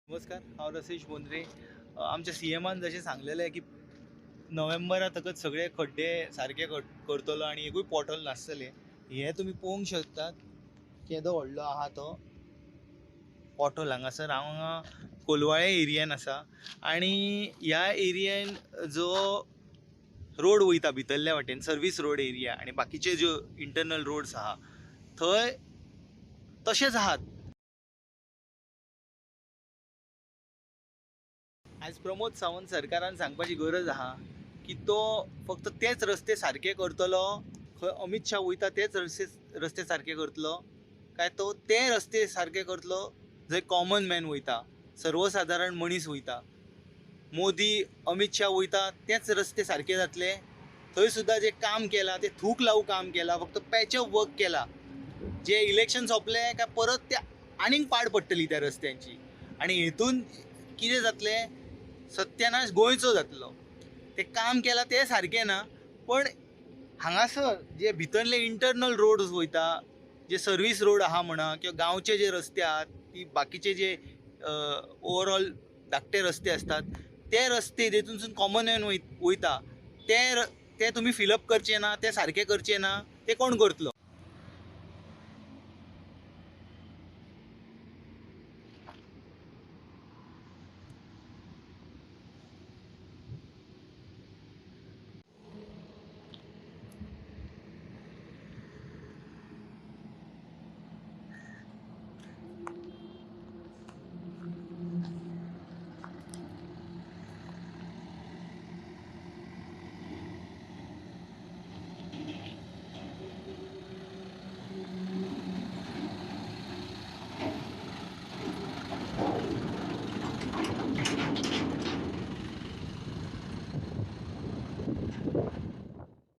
नमस्कार, हांव रसेश बोंद्रे. आमच्या सीएमान जशें सांगलेलें आहे की नोव्हेंबरातकच सगळे खड्डे सारके करतलो आनी एकूय पोर्टल नासतले. हे तुमी पळोवंक शकतात केदो व्हडलो आहा तो पोर्टल. हांगासर हांव हांगा कोलवाळे एरियेन आसा आनी ह्या एरियेन जो रोड वयता भितरल्या वाटेन सर्वीस रोड एरिया आनी बाकीचे ज्यो इंटरनल रोड्स आहा थंय तशेंच आहात. आज प्रमोद सावंत सरकारान सांगपाची गरज आहा की तो फक्त तेच रस्ते सारके करतलो, खंय अमित शाह वयता तेच रस्ते सारके करतलो, काय तो ते रस्ते सारके करतलो जंय कॉमन मॅन वयता, सर्वसाधारण मनीस वयता. मोदी अमित शाह वयता तेच रस्ते सारके जातले. थंय सुद्दां जे काम केलां ते थूक लावू काम केलां, फक्त पॅचअप वर्क केला. जे इलेक्शन सोंपले काय परत ते आनीक पाड पडटली त्या रस्त्यांची आनी हेतून कितें जातलें, सत्यानाश गोंयचो जातलो. ते काम केलां ते सारकें ना, पण हांगासर जे भितरले इंटरनल रोड्स वयता, जे सर्वीस रोड आहा म्हणा किंवा गांवचे जे रस्ते आहात, ती बाकीचे जे ओवरऑल धाकटे रस्ते असतात, ते रस्ते जेतूनसून कॉमन मॅन वयता ते तुमी फिलअप करचे ना, ते सारके करचे ना, ते कोण करतलो?